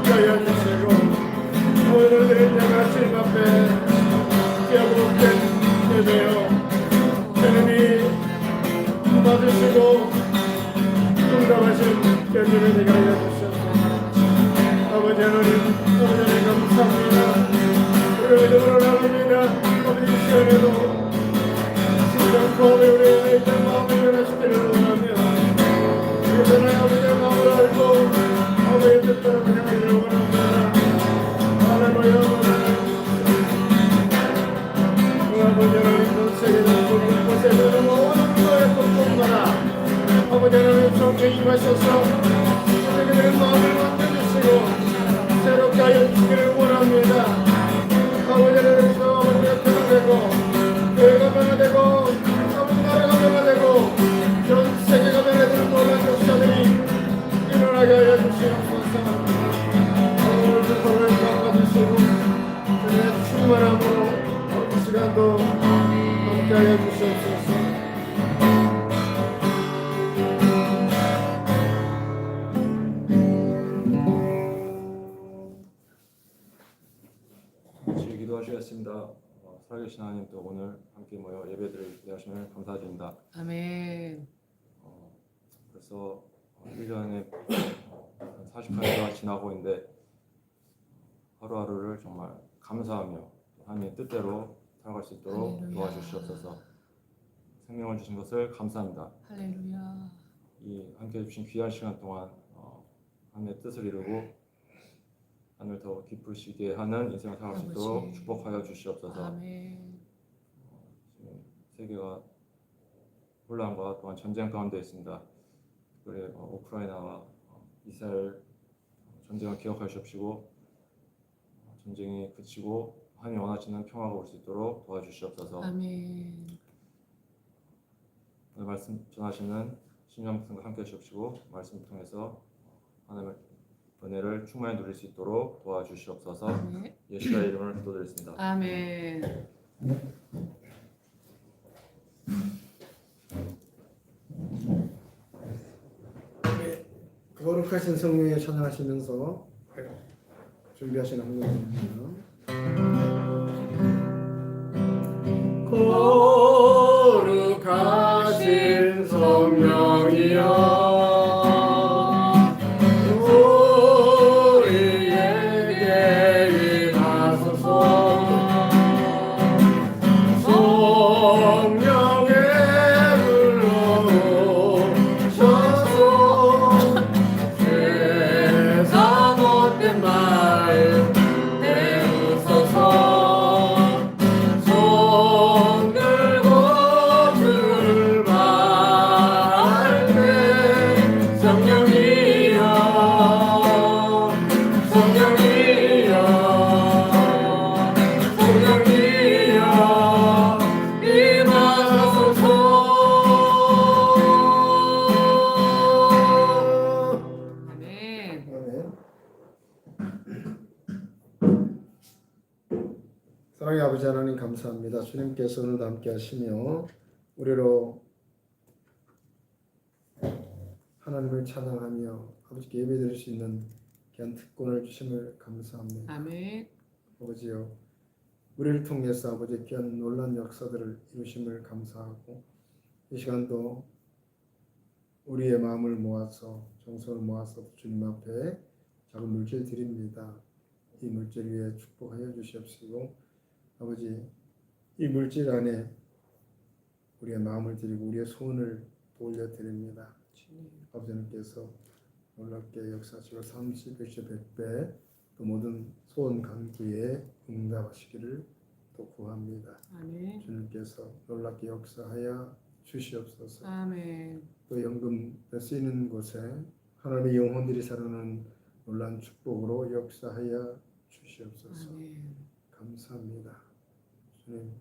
함께 하여 주시고 오늘 드린 예배가 주님 앞에 기억된 예배요 하나님이 받으시고 응답하신 견주를 되게 하여 주셨습니다. 아버지 하나님 감사합니다. 우리 믿음으로 나갑니다. 아버지 이 시간에도 진정 구원의 우리의 아이들 마음을 변화시키기를 원합니다. 그러나 아버지의 마음을 알고 아버지의 뜻대로 그냥하기를 원합니다. 할렐루야. 아버지 하나님 전 세계는 모든 곳에서 모든 거에 복종하라. 아버지 하나님 성령 임하셔서 우리들의 마음을 만져주시고 새롭게 하여 주시기를 원합니다. 아버지 하나님께서 아버지가 변화되고 교회가 변화되고 아버지 나라가 변화되고 전 세계가 변화되는 놀라운 역사들이 일어나게 하여 주시옵소서. 오늘도 서로를 깎아주시고 그의 충만함으로 이 시간도 함께 하여 주시옵소서. 기도하시겠습니다. 살아계신 하나님 또 오늘 함께 모여 예배드릴 기대하시면 감사드립니다. 아멘. 벌써 1년에 40가지가 지나고 있는데 하루하루를 정말 감사하며 하나님의 뜻대로 살아갈 수 있도록 할렐루야. 도와주시옵소서. 생명을 주신 것을 감사합니다. 할렐루야. 이 함께 해주신 귀한 시간 동안 하나님의 뜻을 이루고 하나님을 더 기쁘시게 하는 인생을 살아갈 수 있도록 축복하여 주시옵소서. 아멘. 지금 세계가 혼란과 또한 전쟁 가운데 있습니다. 특별히 우크라이나와 이스라엘 전쟁을 기억하시옵시고 전쟁이 그치고 하나님 원하시는 평화가 올 수 있도록 도와주시옵소서. 아멘. 오늘 말씀 전하시는 신영 목사님과 함께 하시옵시고 말씀을 통해서 하나님의 은혜를 충만히 누릴 수 있도록 도와주시옵소서. 아멘. 예수의 이름을 기도드리겠습니다. 아멘. 거룩하신 성령에 찬양하시면서 준비하신 한국입니다. 거룩하신 성령이여 사랑의 아버지 하나님 감사합니다. 주님께서 오늘도 함께 하시며 우리로 하나님을 찬양하며 아버지께 예배드릴 수 있는 귀한 특권을 주심을 감사합니다. 아멘. 아버지요, 우리를 통해서 아버지 귀한 놀라운 역사들을 이루심을 감사하고 이 시간도 우리의 마음을 모아서 정성을 모아서 주님 앞에 작은 물질 드립니다. 이 물질 위에 축복하여 주시옵시고 아버지 이 물질 안에 우리의 마음을 드리고 우리의 소원을 올려드립니다. 아버지님께서 놀랍게 역사하시고 30, 60, 100배 또 모든 소원 간구에 응답하시기를 또 구합니다. 아멘. 주님께서 놀랍게 역사하여 주시옵소서. 아멘. 또 연금 쓰이는 곳에 하나님의 영혼들이 살아나는 놀라운 축복으로 역사하여 주시옵소서. 아멘. 감사합니다. 주님,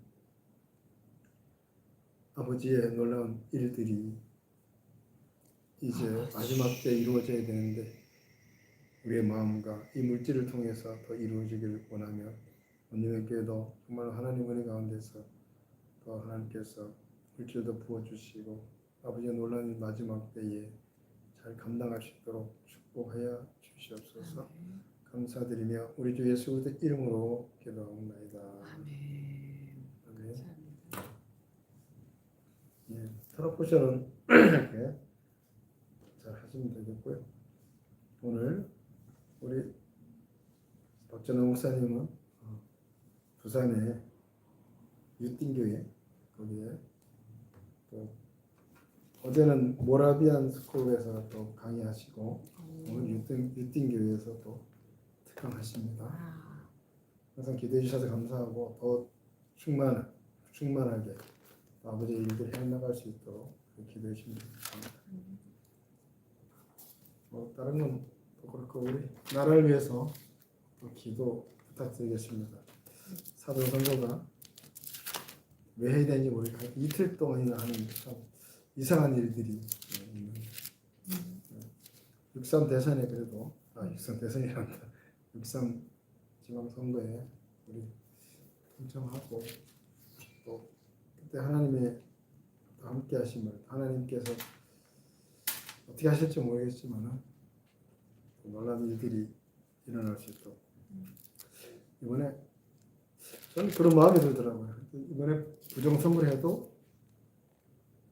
아버지의 놀라운 일들이 이제 마지막 때 이루어져야 되는데 우리의 마음과 이 물질을 통해서 더 이루어지기를 원하며 오늘 교회도 정말 하나님 은혜 가운데서 더 하나님께서 물질도 부어주시고 아버지의 놀라운 마지막 때에 잘 감당할 수 있도록 축복하여 주시옵소서. 감사드리며 우리 주 예수 그리스도 이름으로 기도하옵나이다. 아멘. 아멘. 감사합니다. 예, 트러포션은 이렇게 잘 하시면 되겠고요. 오늘 우리 박전호 목사님은 부산의 유띵교회 거기에 또 어제는 모라비안 스쿨에서 또 강의하시고 오늘 유띵교회에서 또 특강하십니다. 아, 항상 기도해 주셔서 감사하고 더 충만하게 아버지의 일들 해나갈 수 있도록 기도해 주시면 좋겠습니다. 다른 건 또 그렇고 우리 나라를 위해서 또 기도 부탁드리겠습니다. 사도 선거가 왜 해야 되는지 모르겠고 이틀 동안이나 하는 참 이상한 일들이 있는 6.3 대선에 그래도 6.3 대선이란다. 6.3 지방선거에 우리 동참하고 또 그때 하나님의 함께 하심을 하나님께서 어떻게 하실지 모르겠지만 놀라운 일들이 일어날 수 있도록 이번에 저는 그런 마음이 들더라고요. 이번에 부정선거를 해도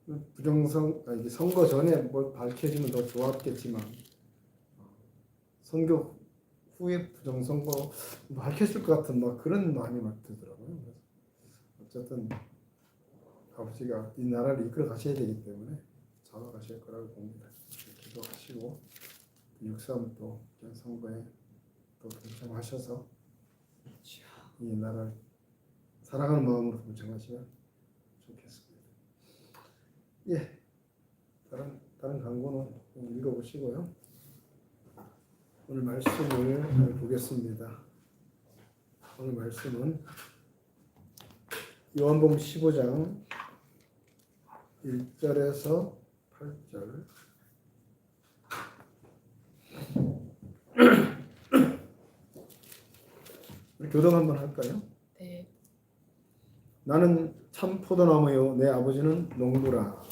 이게 선거 전에 뭘 밝혀지면 더 좋았겠지만 선거 후에 부정선거 밝혀질 것 같은 막 그런 마음이 막 들더라고요. 그래서 어쨌든 아버지가 이 나라를 이끌어 가셔야 되기 때문에 잡아가실 거라고 봅니다. 기도하시고 6.3 또 선거에 또 동참하셔서 이 나라를 사랑하는 마음으로 동참하시면 좋겠습니다. 예, 다른 광고는 읽어보시고요. 오늘 말씀을 보겠습니다. 오늘 말씀은 요한복음 15장 1절에서 8절. 우리 교독 한번 할까요? 네. 나는 참 포도나무요 내 아버지는 농부라.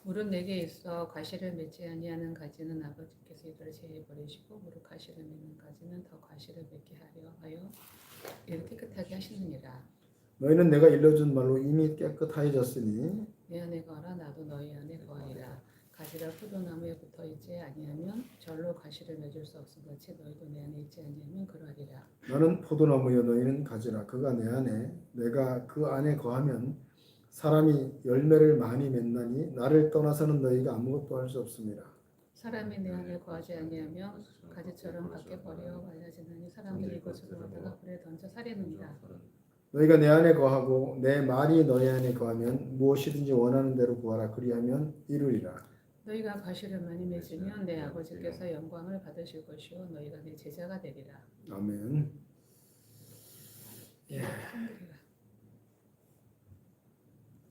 물은 내게 있어 가시를 맺지 아니하는 가지는 아버지께서 이들을 제해 버리시고 무릇 가시를 맺는 가지는 더 가시를 맺게 하려 하여 이를 깨끗하게 하시느니라. 너희는 내가 일러준 말로 이미 깨끗하여졌으니 내 안에 거하라 나도 너희 안에 거하리라. 가지가 포도나무에 붙어 있지 아니하면 절로 가시를 맺을 수 없음 같이 너희도 내 안에 있지 아니하면 그러하리라. 나는 포도나무요 너희는 가지라. 그가 내 안에 내가 그 안에 거하면 사람이 열매를 많이 맺나니 나를 떠나서는 너희가 아무것도 할 수 없습니다. 사람이 내 안에 거하지 아니하며 가지처럼 밖에 버려 말라지나니 사람들이 이것으로 하다가 불에 던져 살이느니라. 너희가 내 안에 거하고 내 말이 너희 안에 거하면 무엇이든지 원하는 대로 구하라. 그리하면 이루리라. 너희가 가시를 많이 맺으면 내 아버지께서 영광을 받으실 것이요 너희가 내 제자가 되리라. 아멘. 예.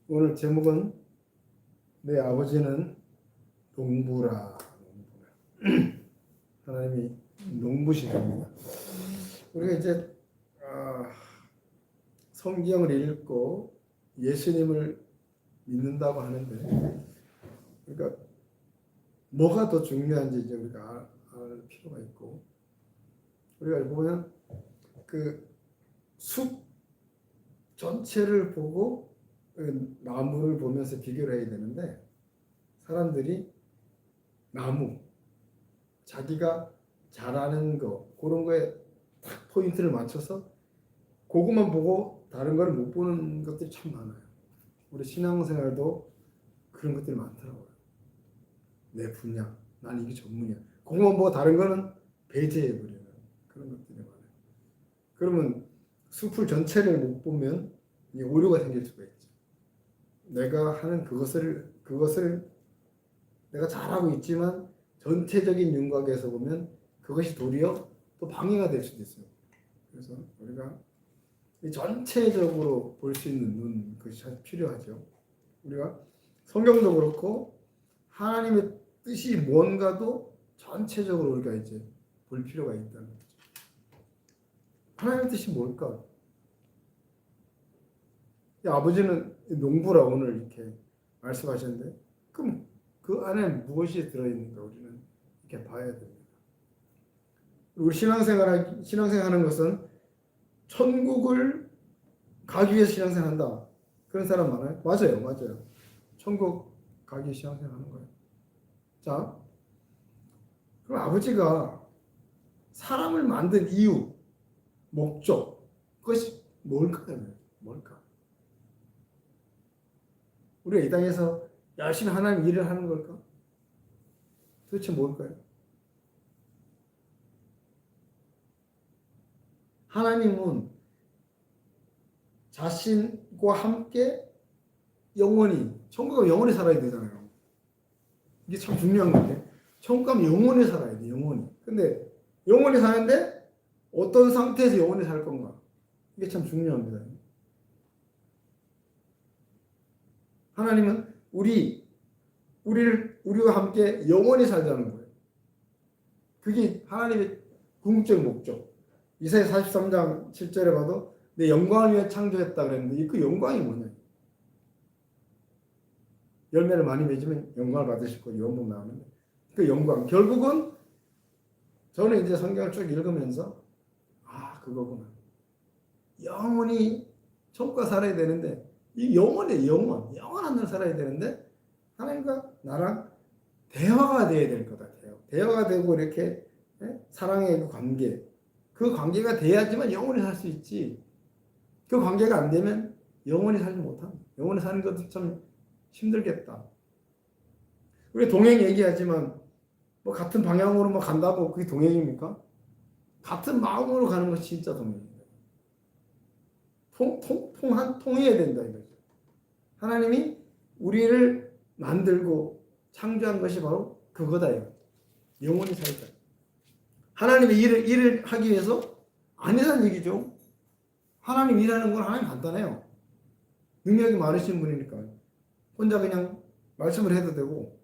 오늘 제목은 내 아버지는 농부라. 하나님이 농부시랍니다. 우리가 이제 성경을 읽고 예수님을 믿는다고 하는데, 그러니까 뭐가 더 중요한지 이제 우리가 알 필요가 있고, 우리가 보면 그 숲 전체를 보고 나무를 보면서 비교를 해야 되는데, 사람들이 나무 자기가 잘하는 거 그런 거에 딱 포인트를 맞춰서 그것만 보고 다른 걸 못 보는 것들이 참 많아요. 우리 신앙생활도 그런 것들이 많더라고요. 내 분야, 난 이게 전문이야. 그것만 보고 다른 거는 배제해버리는 그런 것들이 많아요. 그러면 숲을 전체를 못 보면 오류가 생길 수가 있죠. 내가 하는 그것을 내가 잘하고 있지만 전체적인 윤곽에서 보면 그것이 도리어 또 방해가 될 수도 있어요. 그래서 우리가 전체적으로 볼 수 있는 눈, 그것이 필요하죠. 우리가 성경도 그렇고 하나님의 뜻이 뭔가도 전체적으로 우리가 이제 볼 필요가 있다는 거죠. 하나님의 뜻이 뭘까? 아버지는 농부라 오늘 이렇게 말씀하셨는데, 그럼 그 안에 무엇이 들어있는가 우리는 이렇게 봐야 됩니다. 우리 신앙생활하는 것은 천국을 가기 위해서 신앙생활한다. 그런 사람 많아요? 맞아요, 맞아요. 천국 가기 위해서 신앙생활하는 거예요. 자, 그럼 아버지가 사람을 만든 이유, 목적, 그것이 뭘까요? 뭘까? 우리가 이 땅에서 열심히 하나님 일을 하는 걸까? 도대체 뭘까요? 하나님은 자신과 함께 영원히, 천국은 영원히 살아야 되잖아요. 이게 참 중요한 건데, 천국 가면 영원히 살아야 돼, 영원히. 근데 영원히 사는데 어떤 상태에서 영원히 살 건가? 이게 참 중요합니다. 하나님은 우리와 함께 영원히 살자는 거예요. 그게 하나님의 궁극적 목적. 이사야 43장 7절에 봐도 내 영광을 위해 창조했다 그랬는데 그 영광이 뭐냐? 열매를 많이 맺으면 영광을 받으실 거고 연봉 나오는데 그 영광 결국은 저는 이제 성경을 쭉 읽으면서 그거구나. 영원히 천국과 살아야 되는데 이 영원의 영원한 날 살아야 되는데 하나님과 나랑 대화가 돼야 될 거다. 대화가 되고 이렇게 사랑의 그 관계가 돼야지만 영원히 살 수 있지. 그 관계가 안 되면 영원히 살지 못합니다. 영원히 사는 것도 참 힘들겠다. 우리 동행 얘기하지만 뭐 같은 방향으로 간다고 그게 동행입니까? 같은 마음으로 가는 것이 진짜 동행입니다. 통해야 된다 이거죠. 하나님이 우리를 만들고 창조한 것이 바로 그거다. 영원히 살자. 하나님의 일을 하기 위해서 아니라는 얘기죠. 하나님 일하는 건 하나님 간단해요. 능력이 많으신 분이니까 혼자 그냥 말씀을 해도 되고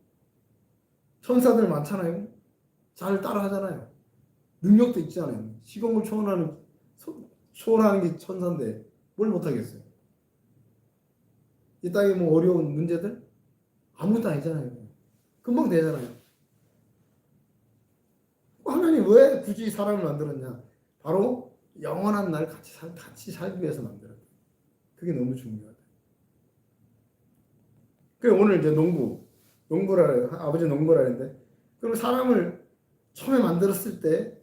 천사들 많잖아요. 잘 따라하잖아요. 능력도 있잖아요. 시공을 초월하는 게 천사인데 뭘 못하겠어요. 이 땅에 뭐 어려운 문제들 아무것도 아니잖아요. 금방 되잖아요. 하나님 왜 굳이 사람을 만들었냐? 바로 영원한 날 같이 살기 위해서 만들었다. 그게 너무 중요하다. 그래 오늘 이제 농부라 해요. 아버지 농부라 했는데 그럼 사람을 처음에 만들었을 때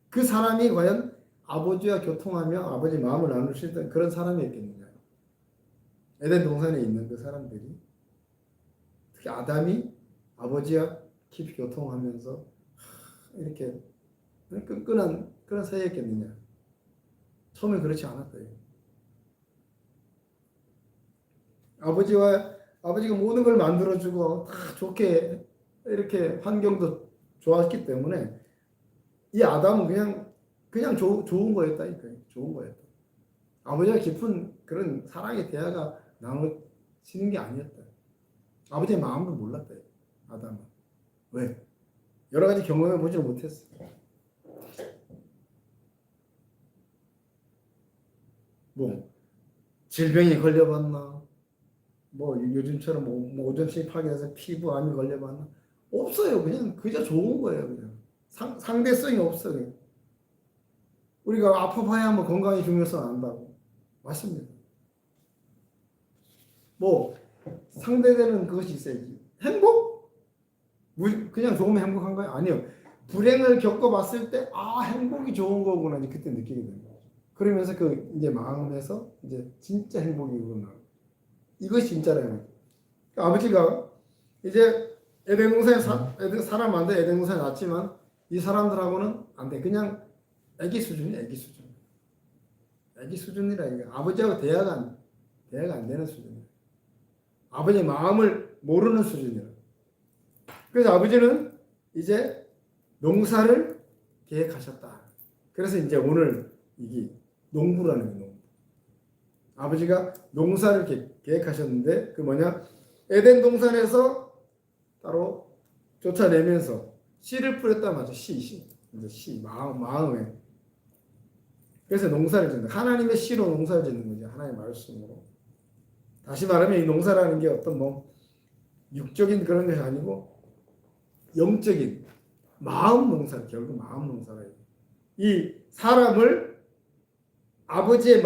그 사람이 과연 아버지와 교통하며 아버지 마음을 나눌 수 있던 그런 사람이었겠느냐? 에덴 동산에 있는 그 사람들이 특히 아담이 아버지와 깊이 교통하면서 이렇게 끈끈한 그런 사이였겠느냐? 처음에 그렇지 않았다. 아버지가 모든 걸 만들어주고 다 좋게 이렇게 환경도 좋았기 때문에 이 아담은 그냥 좋은 거였다. 좋은 거였다. 아버지와 깊은 그런 사랑의 대화가 나눠지는 게 아니었다. 아버지의 마음도 몰랐다. 아담은. 왜? 여러 가지 경험해 보지 못했어. 뭐 질병에 걸려봤나? 뭐 요즘처럼 뭐 오존층이 파괴돼서 피부암이 걸려봤나? 없어요. 그냥 그저 좋은 거예요. 그냥 상대성이 없어. 그냥. 우리가 아파봐야 뭐 건강의 중요성 안다고. 맞습니다. 뭐 상대되는 그것이 있어야지. 행복? 그냥 좋으면 행복한 거예요? 아니요. 불행을 겪어봤을 때 행복이 좋은 거구나 이제 그때 느끼게 되는 거죠. 그러면서 그 이제 마음에서 이제 진짜 행복이구나. 이것이 진짜라는 거예요. 아버지가 이제 에덴 동산에 사람 안 돼. 에덴 동산에 났지만 이 사람들하고는 안 돼. 그냥 애기 수준이야. 애기 수준이라 이게 아버지하고 대화가 안 되는 수준이야. 아버지의 마음을 모르는 수준이야. 그래서 아버지는 이제 농사를 계획하셨다. 그래서 이제 오늘 이게 농부라는 거예요. 아버지가 농사를 계획하셨는데 그 뭐냐? 에덴 동산에서 따로 쫓아내면서 씨를 뿌렸단 말이죠. 씨 마음에. 그래서 농사를 짓는 하나님의 씨로 농사를 짓는 거죠. 하나님의 말씀으로. 다시 말하면 이 농사라는 게 어떤 뭐 육적인 그런 것이 아니고 영적인 마음 농사, 결국 마음 농사가 이 사람을 아버지의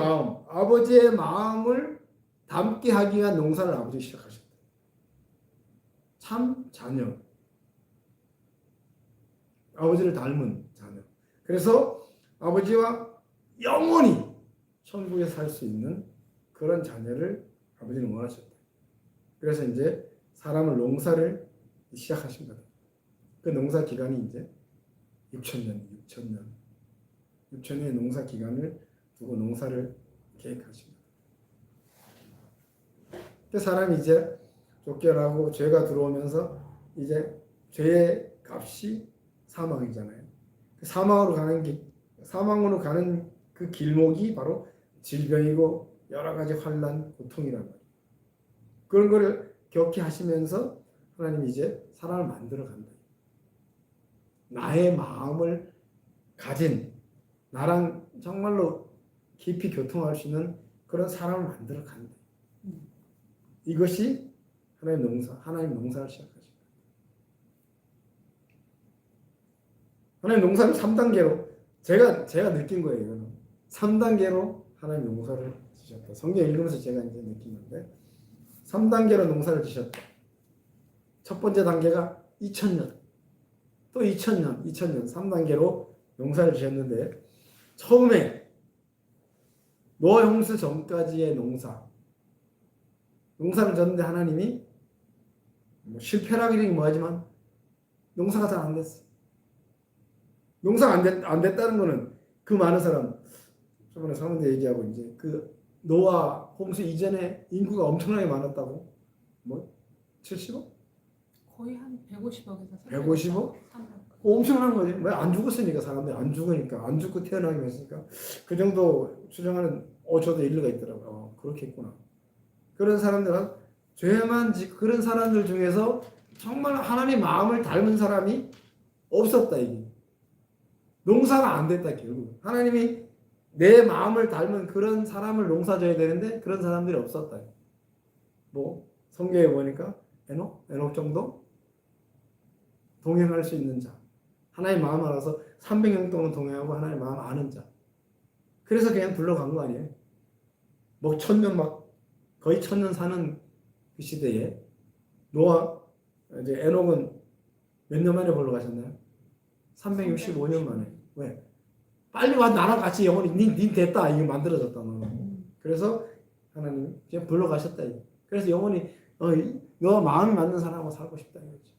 마음을 담게 하기 위한 농사를 아버지가 시작하셨다. 참 자녀, 아버지를 닮은 자녀. 그래서 아버지와 영원히 천국에 살 수 있는 그런 자녀를 아버지는 원하셨다. 그래서 이제 사람을 농사를 시작하신 거다. 그 농사 기간이 이제 6천년의 농사 기간을 두고 농사를 계획하신 거다. 그 사람이 이제 쫓겨나고 죄가 들어오면서 이제 죄의 값이 사망이잖아요. 사망으로 가는 그 길목이 바로 질병이고 여러 가지 환난, 고통이란 말이에요. 그런 거를 겪게 하시면서 하나님이 이제 사람을 만들어 간다. 나의 마음을 가진, 나랑 정말로 깊이 교통할 수 있는 그런 사람을 만들어 간다. 이것이 하나님 농사를 시작하십니다. 하나님 농사를 3단계로 제가 느낀 거예요. 이거는 3단계로 하나님 농사를 지셨다. 성경 읽으면서 제가 이제 느낀 건데 3단계로 농사를 지셨다. 첫 번째 단계가 2000년, 또 2000년, 3단계로 농사를 지었는데 처음에 노아 홍수 전까지의 농사를 졌는데 하나님이 실패라기는 뭐하지만 농사가 잘 안 됐어. 농사가 안 됐다는 거는 그 많은 사람 저번에 사람들 얘기하고 이제 그 노아 홍수 이전에 인구가 엄청나게 많았다고 뭐 70억? 거의 한 150억에서 150억? 엄청난 거지. 왜 안 죽었으니까 사람들이 안 죽으니까 안 죽고 태어나기로 했으니까 그 정도 추정하는 저도 일리가 있더라고요. 그렇게 했구나. 그런 사람들은 죄만 짓고 그런 사람들 중에서 정말 하나님 마음을 닮은 사람이 없었다 이게. 농사가 안 됐다 결국. 하나님이 내 마음을 닮은 그런 사람을 농사져야 되는데 그런 사람들이 없었다. 뭐 성경에 보니까 에녹 정도 동행할 수 있는 자. 하나님 마음 알아서 300년 동안 동행하고 하나님 마음 아는 자. 그래서 그냥 불러간 거 아니에요? 뭐 1000년 거의 1000년 사는 그 시대에 노아 이제 에녹은 몇 년 만에 불러가셨나요? 365년 만에. 왜? 빨리 와 나랑 같이 영원히 닌 됐다 이거 만들어졌다 너는. 그래서 하나님 그냥 불러가셨다 이거. 그래서 영원히 너 마음이 맞는 사람하고 살고 싶다 이거죠.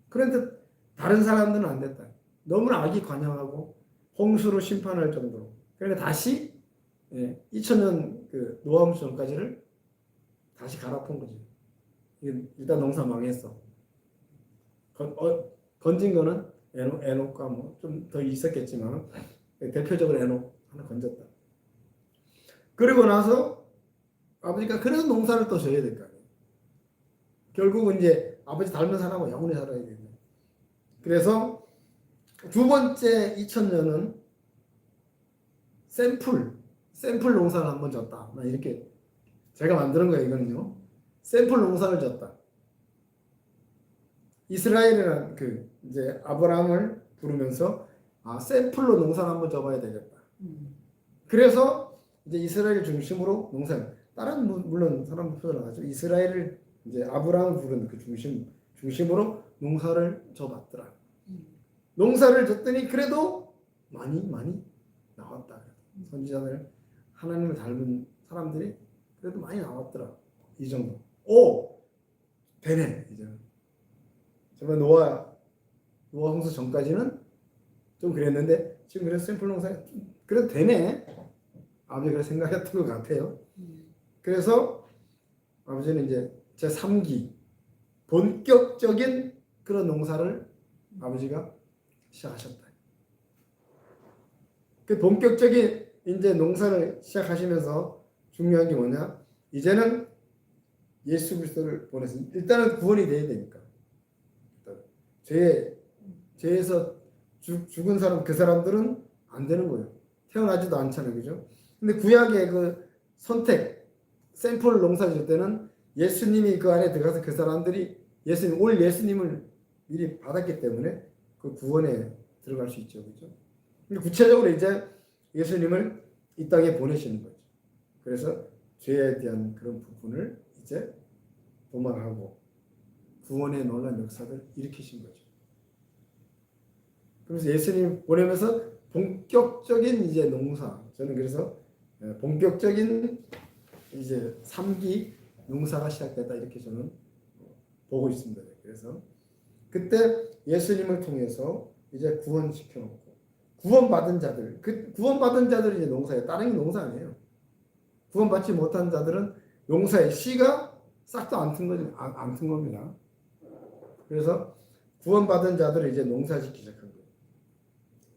그런데 다른 사람들은 안 됐다. 너무나 악이 관영하고 홍수로 심판할 정도로. 그러니까 다시 2000년 그 노아 홍수 전까지를 다시 갈아엎은 거지. 일단 농사 망했어. 건진 거는 에녹과 뭐 좀 더 있었겠지만 대표적으로 에녹 하나 건졌다. 그리고 나서 아버지가 그래서 농사를 또 져야 될 거 아니에요. 결국은 이제 아버지 닮은 사람하고 영원히 살아야 되는. 그래서 두 번째 2000년은 샘플 농사를 한번 졌다. 이렇게 제가 만드는 거예요. 이거는요. 샘플 농사를 졌다. 이스라엘이라는 이제 아브라함을 부르면서 샘플로 농사를 한번 져봐야 되겠다. 그래서 이제 이스라엘 중심으로 농사를 다른 물론 사람도 표현하죠. 이스라엘을 이제 아브라함을 부르는 그 중심으로 농사를 져봤더라. 농사를 졌더니 그래도 많이 나왔다. 선지자들 하나님을 닮은 사람들이 그래도 많이 나왔더라. 이 정도. 되네 이제. 정말 노아 홍수 전까지는 좀 그랬는데 지금 그래서 샘플 농사 그래도 되네. 아버지가 그렇게 생각했던 것 같아요. 그래서 아버지는 이제 제 3기 본격적인 그런 농사를 아버지가 시작하셨다. 그 본격적인 이제 농사를 시작하시면서 중요한 게 뭐냐? 이제는 예수 그리스도를 보내서 일단은 구원이 돼야 되니까. 죄에서 죽은 사람 그 사람들은 안 되는 거예요. 태어나지도 않잖아요, 그죠? 근데 구약의 그 선택 샘플 농사 질 때는 예수님이 그 안에 들어가서 그 사람들이 예수님을 미리 받았기 때문에 그 구원에 들어갈 수 있죠, 그렇죠? 근데 구체적으로 이제 예수님을 이 땅에 보내시는 거죠. 그래서 죄에 대한 그런 부분을 이제 도말하고 구원의 놀라운 역사를 일으키신 거죠. 그래서 예수님 보내면서 본격적인 이제 농사, 저는 그래서 본격적인 이제 3기 농사가 시작됐다 이렇게 저는 보고 있습니다. 그래서 그때 예수님을 통해서 이제 구원시켜 놓고 구원받은 자들, 그 구원받은 자들이 이제 농사예요. 다른 게 농사 아니에요. 구원받지 못한 자들은 농사의 씨가 싹도 안 튼 겁니다. 그래서 구원받은 자들을 이제 농사짓기 시작한 거예요.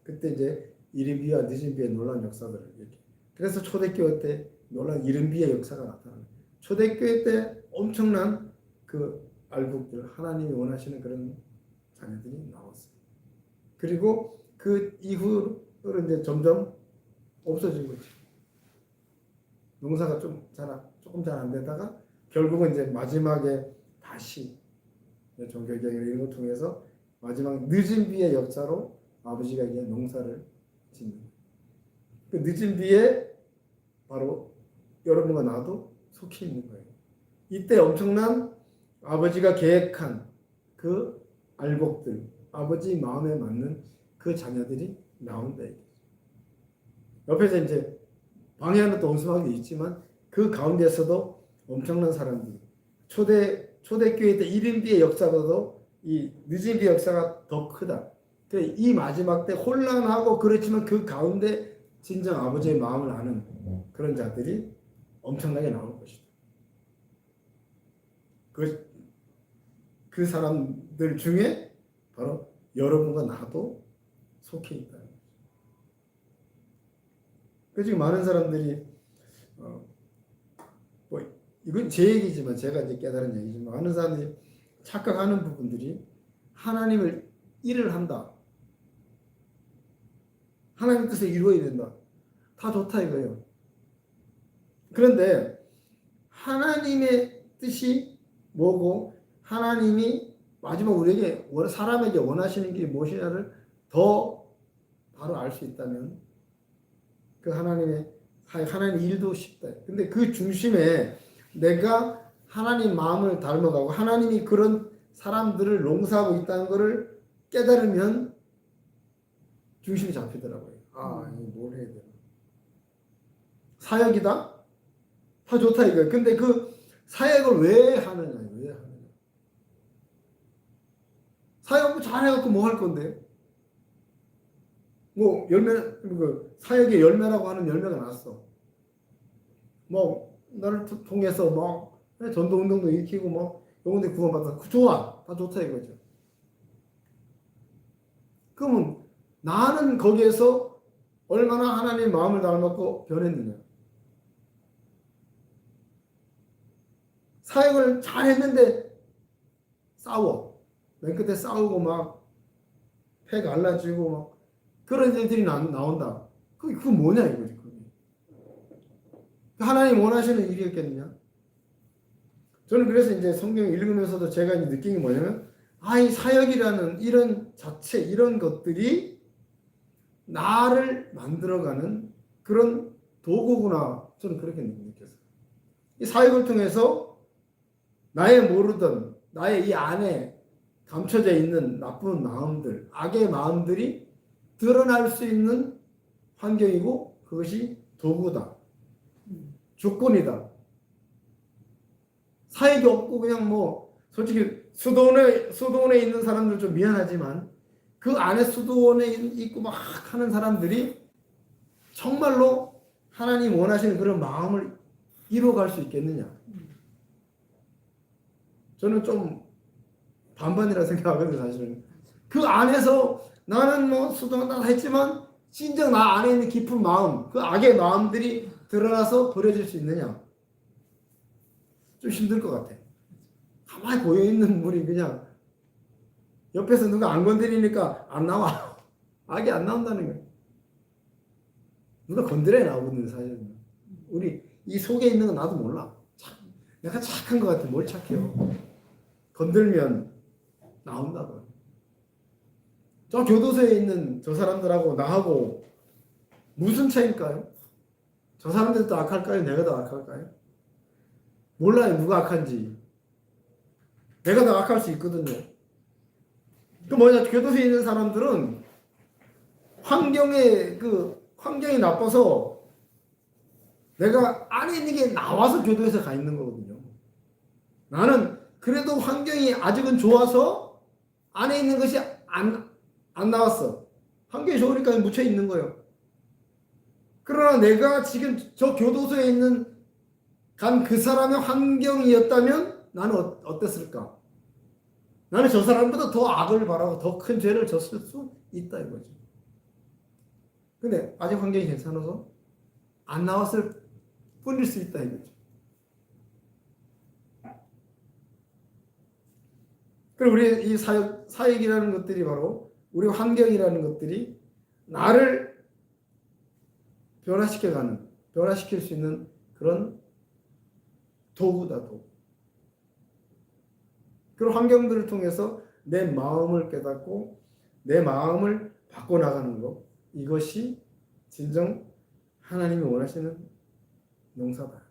그때 이제 이른 비와 늦은 비의 놀라운 역사들을 이렇게. 그래서 초대교회 때 놀라운 이른 비의 역사가 나타나요. 초대교회 때 엄청난 그 알곡들, 하나님이 원하시는 그런 자녀들이 나왔어요. 그리고 그 이후로 이제 점점 없어진 거죠. 농사가 조금 잘 안 되다가 결국은 이제 마지막에 다시 종교개혁 이런 걸 통해서 마지막 늦은 비의 역사로 아버지가 이제 농사를 짓는. 그 늦은 비에 바로 여러분과 나도 속해 있는 거예요. 이때 엄청난 아버지가 계획한 그 알곡들, 아버지 마음에 맞는 그 자녀들이 나온다. 옆에서 이제 방해하는 또 원수마귀도 있지만 그 가운데서도 엄청난 사람들이 초대교회 때 1인비의 역사보다도 이 늦은 비 역사가 더 크다. 이 마지막 때 혼란하고 그렇지만 그 가운데 진정 아버지의 마음을 아는 그런 자들이 엄청나게 나올 것이다. 그 사람들 중에 바로 여러분과 나도 속해 있다. 그 지금 많은 사람들이 뭐 이건 제 얘기지만 제가 이제 깨달은 얘기지만 많은 사람들이 착각하는 부분들이 하나님을 일을 한다. 하나님 뜻을 이루어야 된다. 다 좋다 이거예요. 그런데 하나님의 뜻이 뭐고 하나님이 마지막 우리에게 사람에게 원하시는 게 무엇이냐를 더 바로 알 수 있다면 그 하나님 일도 쉽다. 근데 그 중심에 내가 하나님 마음을 닮아가고 하나님이 그런 사람들을 농사하고 있다는 것을 깨달으면 중심이 잡히더라고요. 아, 이거 뭘 해야 되나? 사역이다? 다 좋다 이거예요. 근데 그 사역을 왜 하느냐? 사역 잘해갖고 뭐 할 건데? 뭐 사역의 열매라고 하는 열매가 났어. 뭐 나를 통해서 뭐 전도 운동도 일으키고 뭐 영혼들 구원받아. 좋아, 다 좋다 이거죠. 그러면 나는 거기에서 얼마나 하나님 마음을 닮았고 변했느냐? 사역을 잘했는데 싸워. 맨 끝에 싸우고 막 패 갈라지고 막 그런 일들이 나온다. 그게 뭐냐 이거지. 하나님 원하시는 일이었겠느냐? 저는 그래서 이제 성경 읽으면서도 제가 이제 느낀 게 뭐냐면 이 사역이라는 이런 자체 이런 것들이 나를 만들어가는 그런 도구구나. 저는 그렇게 느꼈어요. 이 사역을 통해서 나의 모르던 나의 이 안에 감춰져 있는 나쁜 마음들, 악의 마음들이 드러날 수 있는 환경이고 그것이 도구다. 조건이다. 사역이 없고 그냥 뭐 솔직히 수도원에 있는 사람들 좀 미안하지만 그 안에 수도원에 있고 막 하는 사람들이 정말로 하나님 원하시는 그런 마음을 이루어갈 수 있겠느냐? 저는 좀 반반이라 생각하거든요, 사실은. 그 안에서 나는 뭐 수도원 다 했지만 진정 나 안에 있는 깊은 마음, 그 악의 마음들이 드러나서 버려질 수 있느냐? 좀 힘들 것 같아. 가만히 고여있는 물이 그냥 옆에서 누가 안 건드리니까 안 나와. 악이 안 나온다는 거예요. 누가 건드려야 나오거든요, 사실은. 우리 이 속에 있는 건 나도 몰라. 내가 착한 것 같아. 뭘 착해요. 건들면 나온다고. 저 교도소에 있는 저 사람들하고 나하고 무슨 차이일까요? 저 사람들도 악할까요? 내가 더 악할까요? 몰라요, 누가 악한지. 내가 더 악할 수 있거든요. 그 뭐냐, 교도소에 있는 사람들은 환경이 나빠서 내가 안에 있는 게 나와서 교도소에 가 있는 거거든요. 나는 그래도 환경이 아직은 좋아서 안에 있는 것이 안 나왔어. 환경이 좋으니까 묻혀 있는 거예요. 그러나 내가 지금 저 교도소에 있는 간 그 사람의 환경이었다면 나는 어땠을까? 나는 저 사람보다 더 악을 바라고 더 큰 죄를 졌을 수 있다 이거죠. 근데 아직 환경이 괜찮아서 안 나왔을 뿐일 수 있다 이거죠. 그리고 우리 이 사역이라는 것들이 바로 우리 환경이라는 것들이 나를 변화시킬 수 있는 그런 도구다, 도구. 그런 환경들을 통해서 내 마음을 깨닫고 내 마음을 바꿔나가는 것, 이것이 진정 하나님이 원하시는 농사다.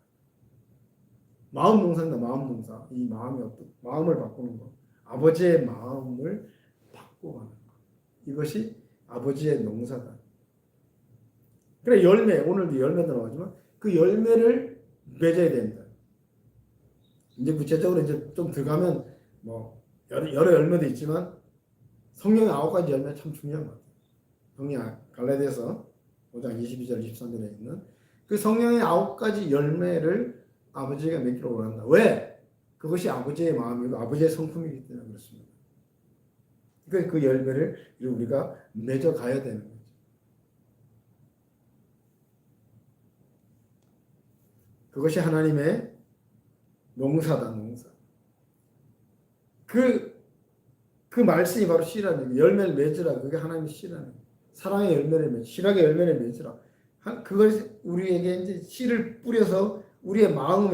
마음 농사입니다. 마음 농사. 이 마음을 바꾸는 것. 아버지의 마음을 바꿔가는 것. 이것이 아버지의 농사다. 그래, 오늘도 열매 들어가지만 그 열매를 맺어야 된다. 이제 구체적으로 이제 좀 들어가면 뭐 여러 열매도 있지만 성령의 9가지 열매 참 중요한 것 같아요. 성령 갈라디아서 5장 22절 23절에 있는 그 성령의 9가지 열매를 아버지가 맺기로 원한다. 왜? 그것이 아버지의 마음이고 아버지의 성품이기 때문에 그렇습니다. 그 열매를 우리가 맺어가야 되는 거죠. 그것이 하나님의 농사다, 농사. 그 말씀이 바로 씨라는 거예요. 열매를 맺으라. 그게 하나님의 씨라는 거예요. 사랑의 열매를 맺으라. 실학의 열매를 맺으라. 그걸 우리에게 이제 씨를 뿌려서 우리의 마음,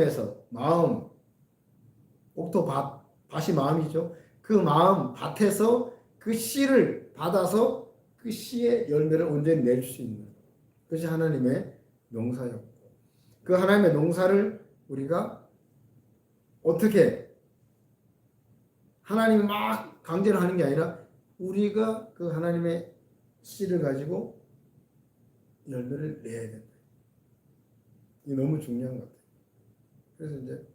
밭이 마음이죠. 그 마음, 밭에서 그 씨를 받아서 그 씨의 열매를 온전히 낼 수 있는 그것이 하나님의 농사였고, 그 하나님의 농사를 우리가 어떻게 하나님이 막 강제로 하는 게 아니라 우리가 그 하나님의 씨를 가지고 열매를 내야 된다. 이게 너무 중요한 것 같아요. 그래서 이제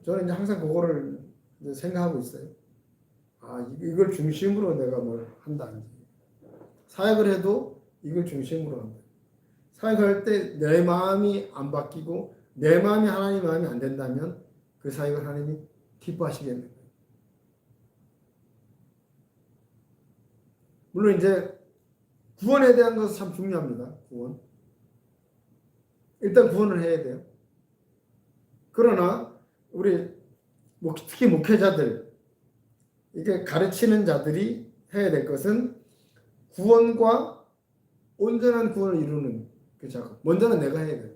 저는 이제 항상 그거를 이제 생각하고 있어요. 이걸 중심으로 내가 뭘 한다. 사역을 해도 이걸 중심으로 한다. 사역할 때 내 마음이 안 바뀌고 내 마음이 하나님 마음이 안 된다면 그 사역을 하나님이 기뻐하시겠는 거예요. 물론 이제 구원에 대한 것은 참 중요합니다. 구원. 일단 구원을 해야 돼요. 그러나 우리 특히 목회자들, 이게 가르치는 자들이 해야 될 것은 구원과 온전한 구원을 이루는 그 작업. 먼저는 내가 해야 돼요.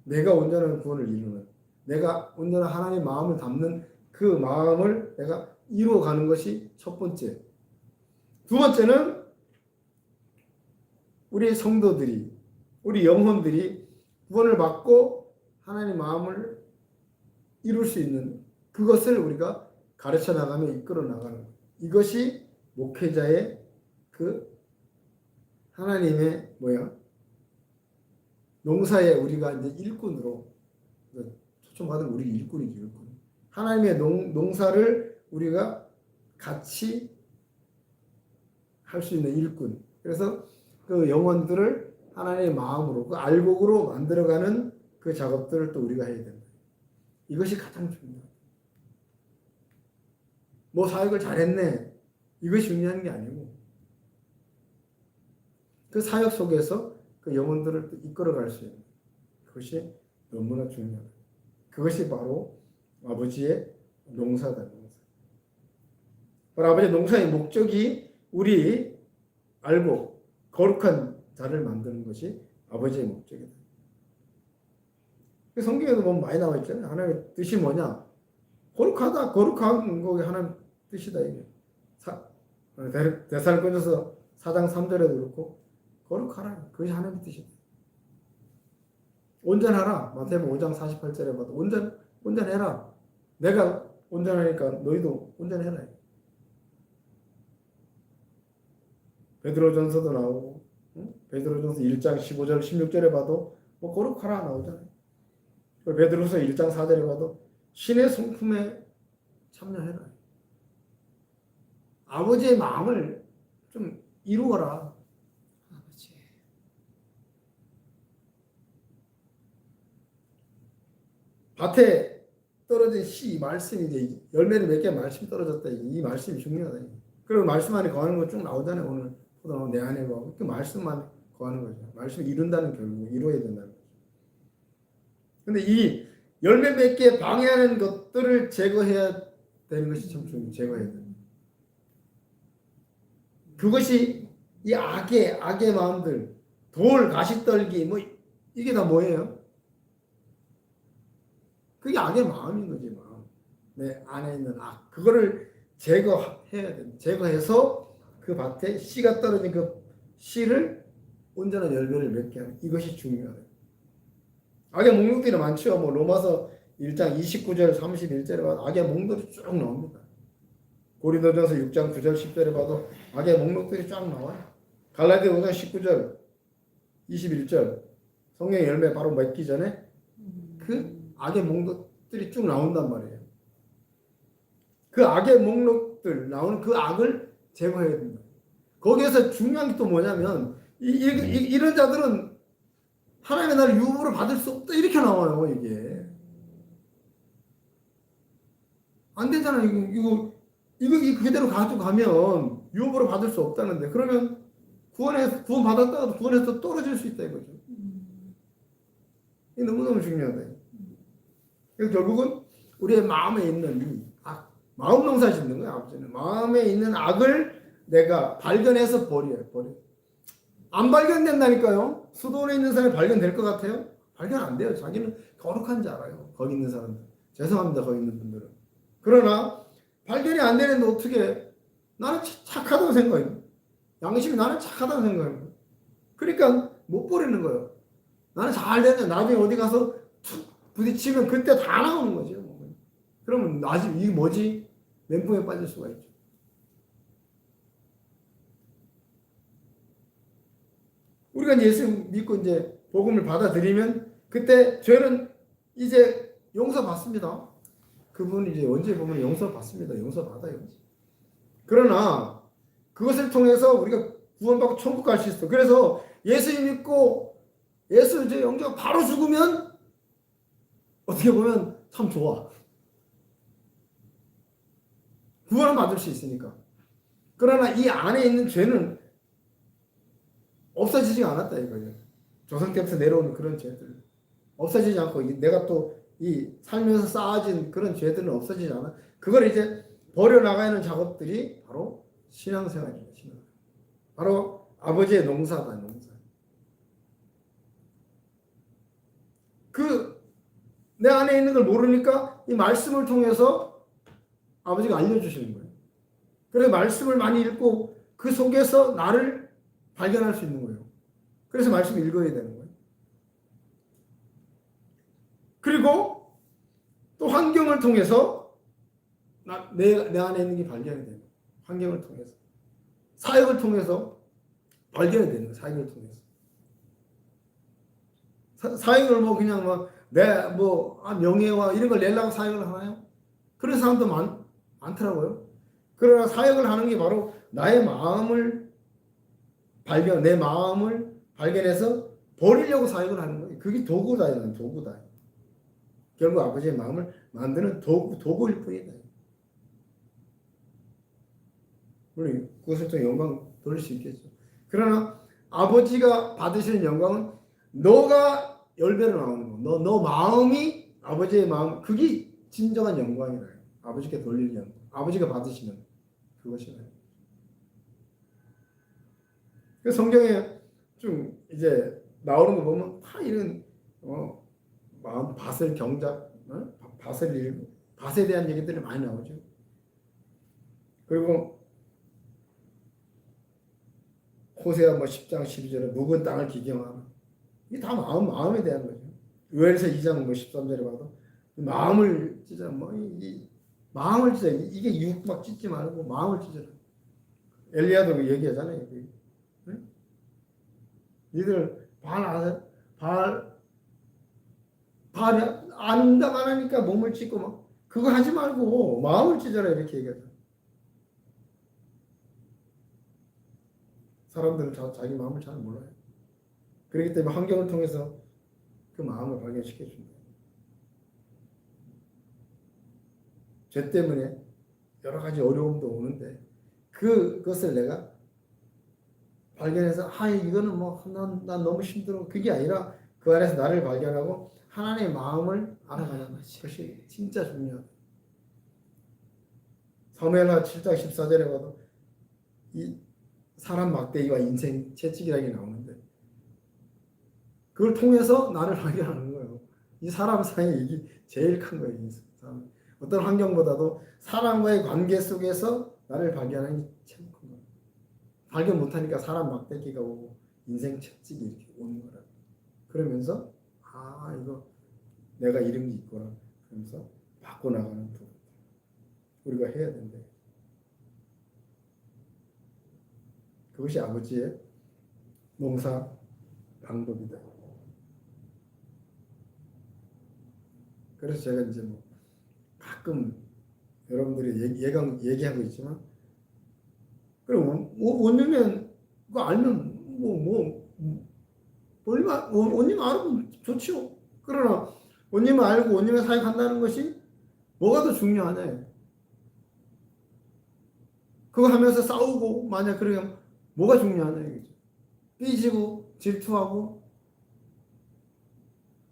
내가 온전한 구원을 이루는, 내가 온전한 하나님의 마음을 담는 그 마음을 내가 이루어가는 것이 첫 번째. 두 번째는 우리 성도들이, 우리 영혼들이 구원을 받고 하나님의 마음을 이룰 수 있는 그것을 우리가 가르쳐 나가며 이끌어 나가는 것. 이것이 목회자의 그 하나님의 농사에 우리가 이제 일꾼으로 초청받은 우리 일꾼이죠, 일꾼. 하나님의 농사를 우리가 같이 할 수 있는 일꾼. 그래서 그 영혼들을 하나님의 마음으로, 그 알곡으로 만들어가는 그 작업들을 또 우리가 해야 된다. 이것이 가장 중요합니다. 사역을 잘했네. 이것이 중요한 게 아니고, 그 사역 속에서 그 영혼들을 또 이끌어갈 수 있는 그것이 너무나 중요하다. 그것이 바로 아버지의 농사다. 바로 아버지의 농사의 목적이 우리 알고 거룩한 자를 만드는 것이 아버지의 목적이다. 성경에도 보면 많이 나와 있잖아요. 하나님의 뜻이 뭐냐? 거룩하다. 거룩한 거 하나님 뜻이다. 이게. 데살로니가서 4장 3절에도 그렇고 거룩하라. 그것이 하나님의 뜻이다. 온전하라. 마태복음 5장 48절에 봐도 온전해라. 내가 온전하니까 너희도 온전해라. 베드로전서도 나오고 베드로전서 1장 15절 16절에 봐도 뭐 거룩하라 나오잖아요. 베드로서 1장 4절에 봐도 신의 성품에 참여해라. 아버지의 마음을 좀 이루어라. 아버지. 밭에 떨어진 씨 말씀이 이제 열매를 맺게 말씀이 떨어졌다. 이 말씀이 중요하다. 그리고 말씀 안에 거하는 거 쭉 나오잖아요. 오늘 내 안에 거하고 그 말씀만 거하는 거죠. 말씀을 이룬다는 결국 이루어야 된다는 거죠. 근데 이 열매 맺기에 방해하는 것들을 제거해야 되는 것이 참 중요해요. 제거해야 돼요. 그것이 이 악의 마음들, 돌, 가시떨기, 뭐 이게 다 뭐예요? 그게 악의 마음인 거지, 마음. 내 안에 있는 악. 그거를 제거해야 돼. 제거해서 그 밭에 씨가 떨어진 그 씨를 온전한 열매를 맺게 하는 이것이 중요하다. 악의 목록들이 많죠. 뭐 로마서 1장 29절 31절에 봐도 악의 목록들이 쭉 나옵니다. 고린도전서 6장 9절 10절에 봐도 악의 목록들이 쫙 나와요. 갈라디아 5장 19절 21절 성령의 열매 바로 맺기 전에 그 악의 목록들이 쭉 나온단 말이에요. 그 악의 목록들 나오는 그 악을 제거해야 된다. 거기에서 중요한 게 또 뭐냐면 이런 자들은 하나님의 나라를 유업으로 받을 수 없다 이렇게 나와요. 이게 안 되잖아요. 이거 그대로 가지고 가면 유업으로 받을 수 없다는데 그러면 구원 받았다가도 구원에서 떨어질 수 있다 이거죠. 이게 너무너무 중요하다. 그래서 결국은 우리의 마음에 있는 이 악, 마음 농사 짓는 거야. 아버지는 마음에 있는 악을 내가 발견해서 버려요. 안 발견된다니까요. 수도원에 있는 사람이 발견될 것 같아요? 발견 안 돼요. 자기는 거룩한 줄 알아요. 거기 있는 사람들. 죄송합니다. 거기 있는 분들은. 그러나 발견이 안 되는데 어떻게 나는 착하다고 생각해요. 양심이 나는 착하다고 생각해요. 그러니까 못 버리는 거예요. 나는 잘 됐는데 나중에 어디 가서 툭 부딪히면 그때 다 나오는 거죠. 그러면 아직 이게 뭐지? 멘붕에 빠질 수가 있죠. 우리가 예수 믿고 이제 복음을 받아들이면 그때 죄는 이제 용서받습니다. 그분 이제 언제 보면 용서받습니다. 용서받아요. 그러나 그것을 통해서 우리가 구원받고 천국 갈 수 있어. 그래서 예수 믿고 예수 이제 영접 바로 죽으면 어떻게 보면 참 좋아. 구원을 받을 수 있으니까. 그러나 이 안에 있는 죄는 없어지지 않았다 이거예요. 조상 때부터 내려오는 그런 죄들 없어지지 않고 내가 또 이 살면서 쌓아진 그런 죄들은 없어지지 않아. 그걸 이제 버려나가는 작업들이 바로 신앙생활입니다. 신앙. 바로 아버지의 농사다. 농사. 내 안에 있는 걸 모르니까 이 말씀을 통해서 아버지가 알려주시는 거예요. 그래서 말씀을 많이 읽고 그 속에서 나를 발견할 수 있는 거예요. 그래서 말씀을 읽어야 되는 거예요. 그리고 또 환경을 통해서 내 안에 있는 게 발견이 되는 거예요. 환경을 통해서. 사역을 통해서 발견이 되는 거예요. 사역을 통해서. 사역을 뭐 그냥 명예와 이런 걸 내려고 사역을 하나요? 그런 사람도 많더라고요. 그러나 사역을 하는 게 바로 나의 마음을 내 마음을 발견해서 버리려고 사역을 하는 거예요. 그게 도구다. 결국 아버지의 마음을 만드는 도구일 뿐이다. 물론 그것을 또 영광 돌릴 수 있겠죠. 그러나 아버지가 받으시는 영광은 너가 열배로 나오는 거. 너 마음이 아버지의 마음 그게 진정한 영광이다. 아버지께 돌릴 영광. 아버지가 받으시는 그것이다. 그 성경에 좀 이제 나오는 거 보면 다 이런 마음 밭을 경작, 밭을 읽고 밭에 대한 얘기들이 많이 나오죠. 그리고 호세아 뭐 10장 12절에 묵은 땅을 기경하라. 이게 다 마음에 대한 거죠. 요엘서 2장 뭐 13절에 봐도 마음을 찢어 이 마음을 찢어. 이게 육 막 찢지 말고 마음을 찢어라. 엘리야도 그 얘기하잖아요. 응? 니들 발이 안다고 안 하니까 몸을 찢고 막 그거 하지 말고 마음을 찢어라 이렇게 얘기하죠. 사람들은 자기 마음을 잘 몰라요. 그렇기 때문에 환경을 통해서 그 마음을 발견시켜 줍니다. 죄 때문에 여러 가지 어려움도 오는데 그것을 내가 발견해서 이거는 뭐 난 너무 힘들어 그게 아니라 그 안에서 나를 발견하고 하나님의 마음을 알아가는 것이 진짜 중요하다. 사무엘하 7장 14절에 봐도 이 사람 막대기와 인생 채찍이라는 게 나오는데 그걸 통해서 나를 발견하는 거예요. 이 사람 사이에 이게 제일 큰 거예요. 이 사람. 어떤 환경보다도 사람과의 관계 속에서 나를 발견하는 게 제일 큰 거예요. 발견 못하니까 사람 막대기가 오고 인생 채찍이 이렇게 오는 거라. 그러면서 이거 내가 이런 게 있구나. 그러면서 바꿔나가는 부분 우리가 해야 된대. 그것이 아버지의 농사 방법이다. 그래서 제가 이제 뭐 가끔 여러분들이 얘기하고 있지만 그럼 원님은 그거 알면 원님 알면 좋지요. 그러나 원님을 알고 원님의 사역한다는 것이 뭐가 더 중요하냐? 그거 하면서 싸우고 만약 그러면 뭐가 중요하냐 이거죠. 삐지고 질투하고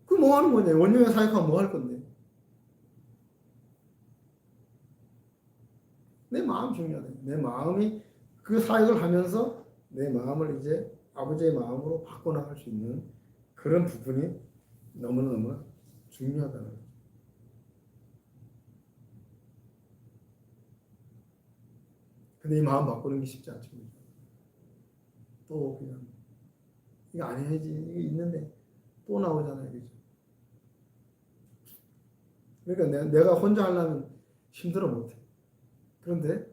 그 뭐 하는 거냐? 원님의 사역하면 뭐 할 건데? 내 마음 중요하다. 내 마음이 그 사역을 하면서 내 마음을 이제 아버지의 마음으로 바꿔나갈 수 있는 그런 부분이 너무나 중요하다는 거죠. 근데 이 마음 바꾸는 게 쉽지 않습니다. 또 그냥 이거 안 해야지 이게 있는데 또 나오잖아요. 그죠? 그러니까 내가 혼자 하려면 힘들어 못해. 그런데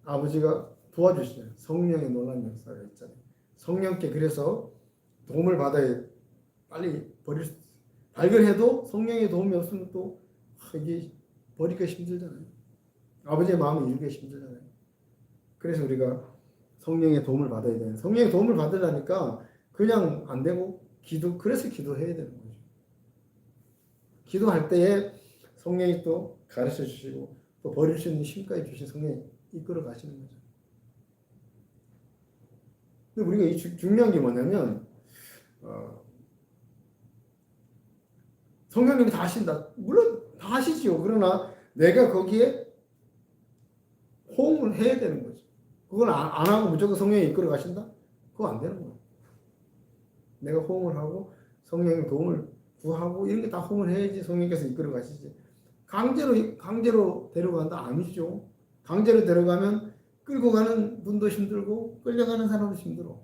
아버지가 도와주시잖아요. 성령의 놀라운 역사가 있잖아요. 성령께 그래서 도움을 받아야 빨리 발견해도 성령의 도움이 없으면 또 이게 버리기가 힘들잖아요. 아버지의 마음을 이루기가 힘들잖아요. 그래서 우리가 성령의 도움을 받아야 돼요. 성령의 도움을 받으려니까 그냥 안 되고 그래서 기도해야 되는 거죠. 기도할 때에 성령이 또 가르쳐 주시고 또 버릴 수 있는 힘까지 주신 성령이 이끌어 가시는 거죠. 근데 우리가 중요한 게 뭐냐면 성령님이 다 하신다. 물론 다 하시지요. 그러나 내가 거기에 호응을 해야 되는 거죠. 그걸 안 하고 무조건 성령이 이끌어 가신다? 그거 안 되는 거예요. 내가 호응을 하고 성령의 도움을 구하고 이런 게 다 호응을 해야지 성령께서 이끌어 가시지. 강제로 데려간다? 아니죠. 강제로 데려가면 끌고 가는 분도 힘들고 끌려가는 사람도 힘들어.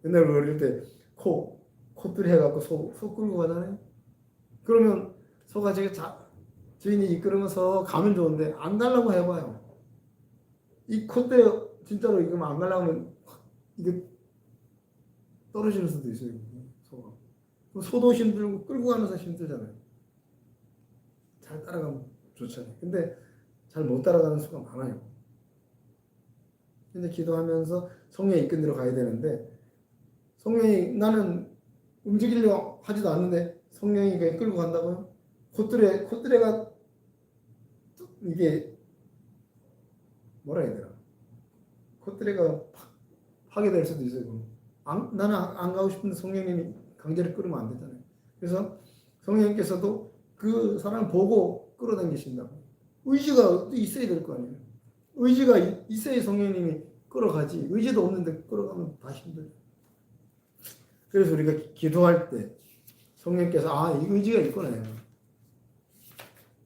옛날에 어릴 때 콧들 해갖고 소 끌고 가잖아요. 그러면 소가 주인이 이끌으면서 가면 좋은데 안 가려고 해봐요. 이 콧대 진짜로 이거 안 가려면 이게 떨어지는 수도 있어요. 소가. 소도 힘들고 끌고 가면서 힘들잖아요. 잘 따라가면 좋잖아요. 근데 잘 못 따라가는 수가 많아요. 근데 기도하면서 성령이 이끈 대로 가야 되는데 성령이 나는 움직이려고 하지도 않는데 성령이 그냥 끌고 간다고요? 콧대가 이게 뭐라 해야 되나? 콧대가 파괴될 수도 있어요. 나는 안 가고 싶은데 성령님이 강제로 끌으면 안 되잖아요. 그래서 성령님께서도 그 사람을 보고 끌어당기신다고. 의지가 있어야 될 거 아니에요. 의지가 있어야 성령님이 끌어가지. 의지도 없는데 끌어가면 다 힘들어요. 그래서 우리가 기도할 때 성령께서 이 의지가 있구나.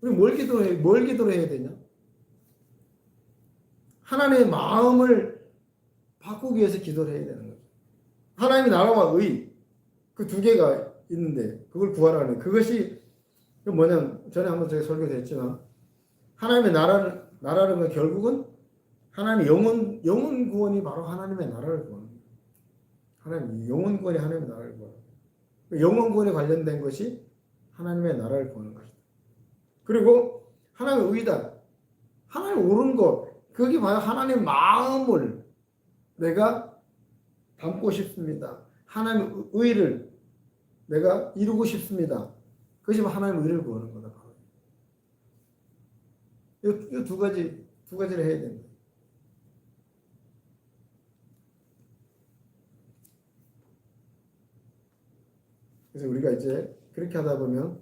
우리 뭘 기도를 해야 되냐? 하나님의 마음을 바꾸기 위해서 기도를 해야 되는 거죠. 하나님의 나라와 의 그 두 개가 있는데 그걸 구하라는 그것이 뭐냐면 전에 한번 제가 설교도 했지만 하나님의 나라는 건 결국은 하나님의 영혼 구원이 바로 하나님의 나라를 구하는 거예요. 하나님 영혼 구원이 하나님의 나라를 구하는 거예요. 영혼 구원에 관련된 것이 하나님의 나라를 구하는 것이다. 그리고 하나님의 의다. 하나님 옳은 것 그게 바로 하나님의 마음을 내가 담고 싶습니다. 하나님의 의를 내가 이루고 싶습니다. 그것이 하나님의 의를 구하는 거다. 이 두 가지를 해야 됩니다. 그래서 우리가 이제 그렇게 하다 보면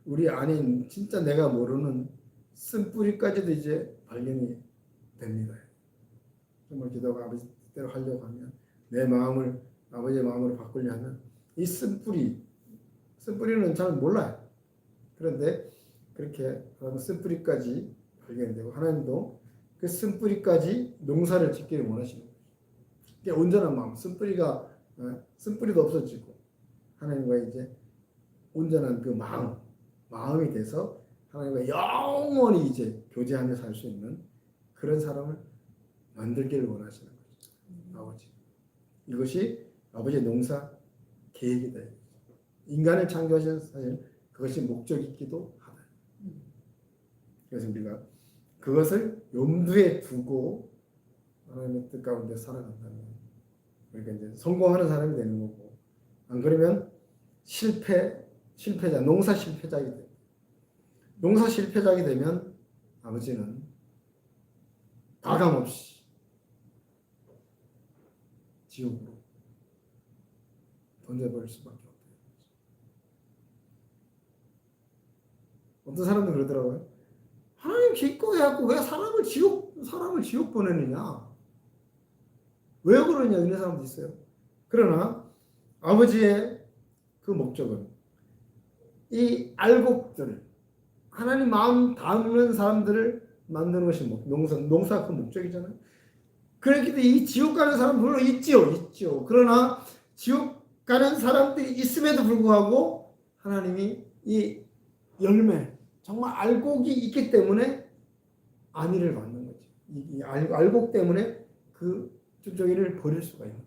우리 안에 진짜 내가 모르는 쓴뿌리까지도 이제 발견이 됩니다. 정말 기도가 아버지대로 하려고 하면 내 마음을 아버지의 마음으로 바꾸려면 이 쓴뿌리는 잘 몰라요. 그런데 그렇게 쓴뿌리까지 발견되고 하나님도 그 쓴뿌리까지 농사를 짓기를 원하시는 거예요. 이게 온전한 마음, 쓴뿌리도 없어지고 하나님과 이제 온전한 그 마음이 돼서 하나님과 영원히 이제 교제하며 살 수 있는 그런 사람을 만들기를 원하시는 거죠. 아버지. 이것이 아버지의 농사 계획이다. 인간을 창조하신 사실 그것이 목적이기도 하다. 그래서 우리가 그것을 염두에 두고 하나님의 뜻 가운데 살아간다면 우리가 이제 성공하는 사람이 되는 거고 안 그러면 실패자, 농사 실패자이 돼. 농사 실패자이 되면 아버지는 가감없이 지옥으로 던져버릴 수밖에 없어요. 어떤 사람들 그러더라고요. 하나님 기꺼이 해갖고 왜 사람을 지옥 보내느냐? 왜 그러냐? 이런 사람도 있어요. 그러나 아버지의 그 목적은 이 알곡들을 하나님 마음 담는 사람들을 만드는 것이 농사 그 목적이잖아요. 그렇기 때문에 이 지옥 가는 사람 물론 있지요. 그러나 지옥 가는 사람들이 있음에도 불구하고 하나님이 이 열매 정말 알곡이 있기 때문에 안위를 받는 거죠. 이 알곡 때문에 그 쭉정이를 버릴 수가 있는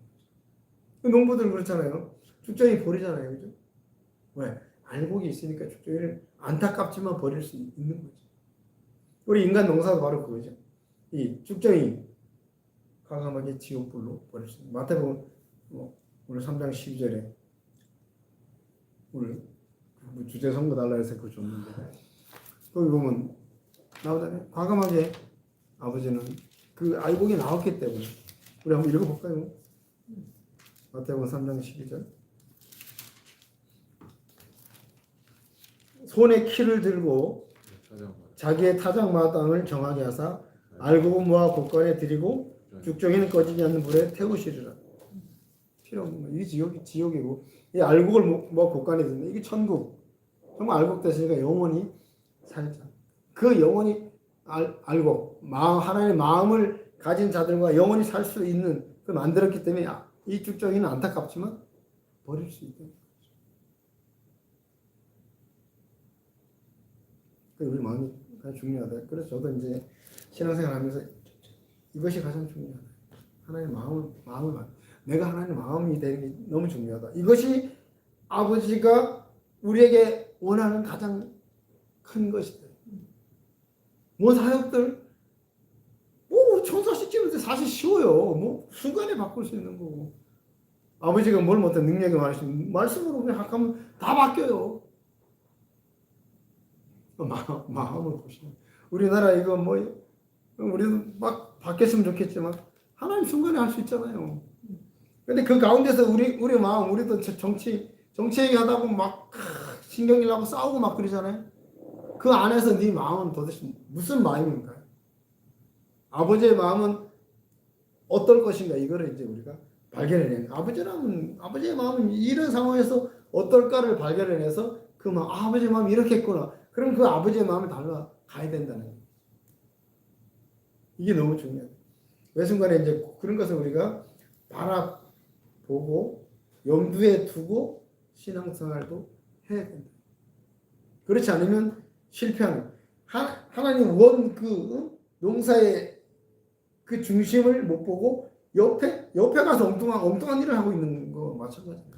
거죠. 농부들은 그렇잖아요. 쭉정이 버리잖아요. 그죠? 왜? 알곡이 있으니까 쭉정이를 안타깝지만 버릴 수 있는 거죠. 우리 인간 농사도 바로 그거죠. 이 쭉정이 과감하게 지옥불로 버릴 수 있는. 마태복음 오늘 3장 12절에 오늘 주제 선거 달라 해서 그걸 줬는데 거기 보면 나오잖아요. 과감하게 아버지는 그 알곡이 나왔기 때문에 우리 한번 읽어볼까요? 마태복음 3장 12절 손에 키를 들고 자기의 타작마당을 정하게 하사 알곡은 모아 곳간에 들이고 죽정이는 꺼지지 않는 불에 태우시리라. 필요 없는 거예요. 이게 지옥이고 이 알곡을 모아 곳간에 드는 이게 천국. 정말 알곡 됐으니까 영원히 살자. 그 영원히 알곡 하나님의 마음을 가진 자들과 영원히 살 수 있는 그 만들었기 때문에 이 죽정이는 안타깝지만 버릴 수 있다. 우리 마음이 가장 중요하다. 그래서 저도 이제 신앙생활 하면서 이것이 가장 중요하다. 하나님의 마음을 내가 하나님의 마음이 되는 게 너무 중요하다. 이것이 아버지가 우리에게 원하는 가장 큰 것이다. 뭐 사역들 천사씩 찍을 때 사실 쉬워요. 순간에 바꿀 수 있는 거고. 아버지가 뭘 못해 능력이 많으시면 말씀으로 그냥 하면 다 바뀌어요. 마음을 보시면 우리나라 이거 우리도 막 바뀌었으면 좋겠지만 하나님 순간에 할 수 있잖아요. 근데 그 가운데서 우리 마음 우리도 정치 얘기하다 보면 막 신경질 나고 싸우고 막 그러잖아요. 그 안에서 네 마음은 도대체 무슨 마음인가? 아버지의 마음은 어떨 것인가? 이거를 이제 우리가 발견해내는 아버지의 마음은 이런 상황에서 어떨까를 발견해내서 그 마음 아버지의 마음이 이렇게 했구나. 그럼 그 아버지의 마음을 달라가야 된다는 거예요. 이게 너무 중요해요. 왜 순간에 이제 그런 것을 우리가 바라보고 염두에 두고 신앙생활도 해야 된다. 그렇지 않으면 실패하는 하나님 원 그 농사의 그 중심을 못 보고 옆에 가서 엉뚱한 일을 하고 있는 거 마찬가지예요.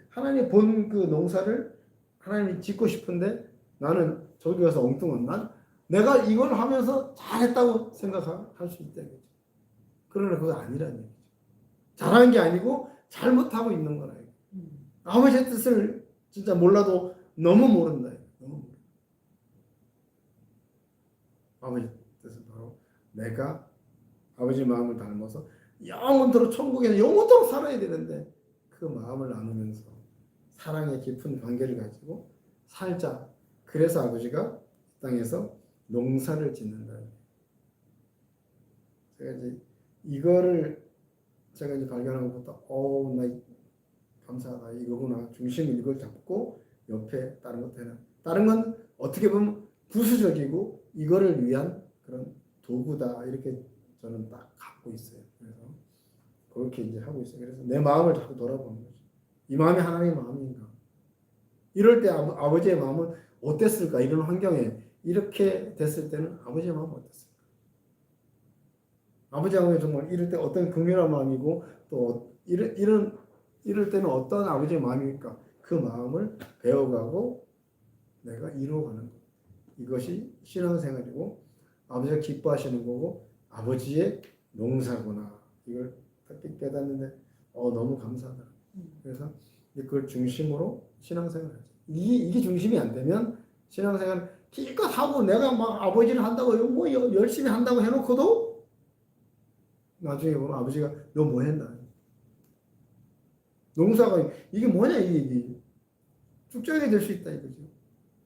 하나님 본 그 농사를 하나님이 짓고 싶은데 나는 저기 가서 엉뚱한 내가 이걸 하면서 잘했다고 생각할 수 있다. 그러나 그거 아니라는 얘기죠. 잘하는 게 아니고 잘못하고 있는 거라. 아버지의 뜻을 진짜 몰라도 너무 모른다. 너무 모른다. 아버지 뜻은 바로 내가 아버지 마음을 닮아서 영원토록 천국에서 영원토록 살아야 되는데 그 마음을 나누면서 사랑의 깊은 관계를 가지고 살자. 그래서 아버지가 땅에서 농사를 짓는다. 제가 이제 발견한 것부터 나 감사하다. 이거구나. 중심을 이걸 잡고 옆에 다른 것도 해놔. 다른 건 어떻게 보면 부수적이고 이거를 위한 그런 도구다. 이렇게 저는 딱 갖고 있어요. 그래서 그렇게 이제 하고 있어요. 그래서 내 마음을 자꾸 돌아보는 거죠. 이 마음이 하나님의 마음인가? 이럴 때 아버지의 마음은 어땠을까? 이런 환경에 이렇게 됐을 때는 아버지의 마음은 어땠을까? 아버지의 마음이 정말 이럴 때 어떤 긍휼한 마음이고 또 이럴 때는 어떤 아버지의 마음일까? 그 마음을 배워가고 내가 이루어가는 것. 이것이 신앙생활이고 아버지가 기뻐하시는 거고 아버지의 농사구나. 이걸 딱 깨닫는데 너무 감사하다. 그래서 그걸 중심으로 신앙생활을 하죠. 이게 중심이 안 되면 신앙생활 기껏 하고 내가 막 아버지를 한다고 뭐 열심히 한다고 해놓고도 나중에 보면 아버지가 너 뭐 했나? 농사가 이게 뭐냐 이게 쭉정이 될 수 있다 이거죠.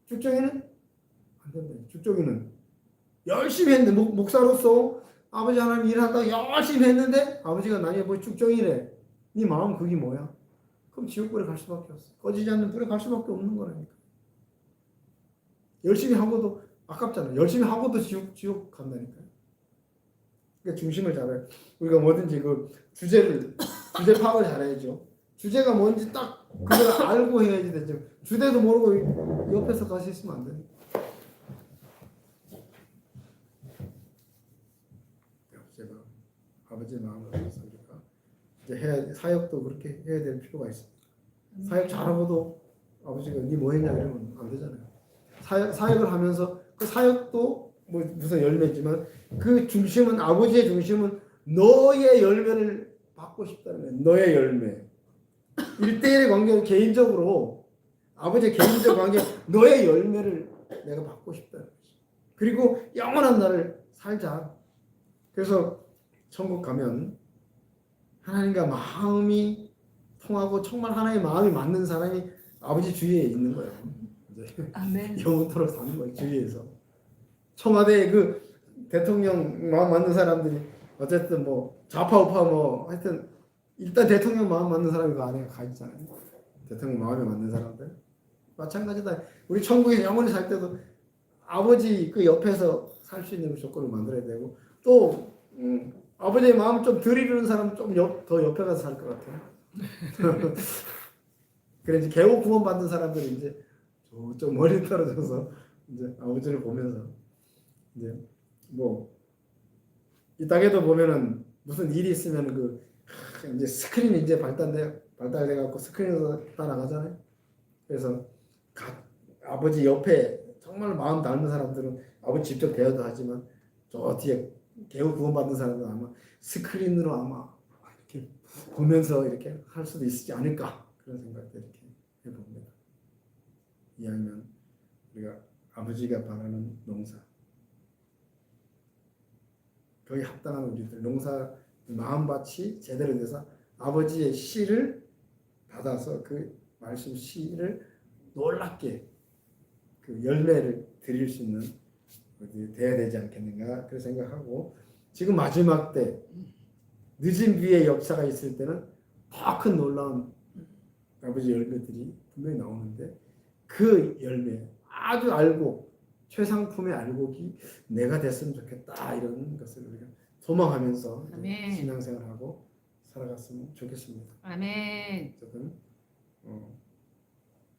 쭉정이는 안 된다. 쭉정이는 열심히 했는데 목사로서 아버지 하나님 일한다고 열심히 했는데 아버지가 나중에 뭐 쭉정이래. 네 마음 그게 뭐야? 그럼 지옥불에 갈 수밖에 없어. 꺼지지 않는 불에 갈 수밖에 없는 거라니까. 열심히 하고도 아깝잖아. 열심히 하고도 지옥 간다니까요. 그러니까 중심을 잡아요. 우리가 뭐든지 그 주제 파악을 잘해야죠. 주제가 뭔지 딱 그걸 알고 해야지 되죠. 주제도 모르고 옆에서 같이 있으면 안 돼요. 아버지의 마음을 알아서 우리가 이제 사역도 그렇게 해야 될 필요가 있습니다. 사역 잘하고도 아버지가 니 뭐 했냐 이러면 안 되잖아요. 사역을 하면서 그 사역도 뭐 무슨 열매지만 그 중심은 아버지의 중심은 너의 열매를 받고 싶다는 거예요. 너의 열매. 1대1의 관계는 개인적으로 아버지의 개인적 관계 너의 열매를 내가 받고 싶다는 거죠. 그리고 영원한 날을 살자. 그래서 천국 가면 하나님과 마음이 통하고 정말 하나님의 마음이 맞는 사람이 아버지 주위에 있는 거예요. 아멘. 영원토록 사는 거예요. 주위에서. 청와대 그 대통령 마음 맞는 사람들이 어쨌든 뭐 좌파 우파 뭐 하여튼 일단 대통령 마음 맞는 사람이 그 안에 가 있잖아요. 대통령 마음에 맞는 사람들 마찬가지다. 우리 천국에 영원히 살 때도 아버지 그 옆에서 살 수 있는 조건을 만들어야 되고 또 아버지의 마음을 좀 덜 이루는 사람은 좀 더 옆에 가서 살 것 같아요. 그래 이제 개호 구원 받는 사람들이 이제 좀 멀리 떨어져서 이제 아버지를 보면서 이제 뭐 이 땅에도 보면은 무슨 일이 있으면 그 이제 스크린이 이제 발달돼 갖고 스크린에서 다 나가잖아요. 그래서 아버지 옆에 정말 마음 닮은 사람들은 아버지 직접 대화도 하지만 저 뒤에 개우 구원 받는 사람들은 아마 스크린으로 아마 이렇게 보면서 이렇게 할 수도 있지 않을까 그런 생각도 이렇게 해봅니다. 이왕이면 우리가 아버지가 바라는 농사 거기 합당한 우리들 농사 마음밭이 제대로 돼서 아버지의 씨를 받아서 그 말씀 씨를 놀랍게 그 열매를 드릴 수 있는 돼야 되지 않겠는가 그런 생각하고 지금 마지막 때 늦은 비의 역사가 있을 때는 더 큰 놀라운 아버지 열매들이 분명히 나오는데 그 열매 아주 알고 최상품의 알곡이 내가 됐으면 좋겠다 이런 것을 우리가 소망하면서 이제 아멘. 신앙생활하고 살아갔으면 좋겠습니다. 아멘. 어쨌든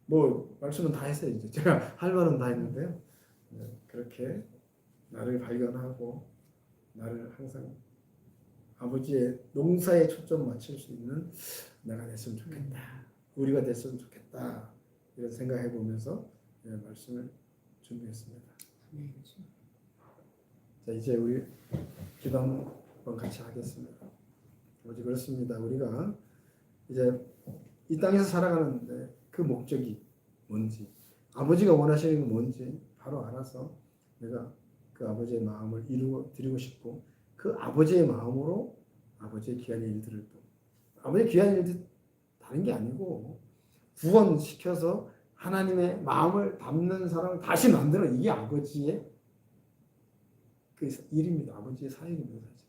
뭐 말씀은 다 했어요. 이제 제가 할 말은 다 했는데요. 그렇게 나를 발견하고 나를 항상 아버지의 농사에 초점 맞출 수 있는 내가 됐으면 좋겠다. 우리가 됐으면 좋겠다. 이런 생각해 보면서 말씀을 준비했습니다. 아멘. 자, 이제 우리 기도 한번 같이 하겠습니다. 아버지, 그렇습니다. 우리가 이제 이 땅에서 살아가는데 그 목적이 뭔지, 아버지가 원하시는 게 뭔지 바로 알아서 내가 그 아버지의 마음을 이루어 드리고 싶고, 그 아버지의 마음으로 아버지의 귀한 일들을 또, 아버지의 귀한 일들 다른 게 아니고 구원시켜서 하나님의 마음을 담는 사람을 다시 만드는, 이게 아버지의 그 일입니다. 아버지의 사역입니다. 사실.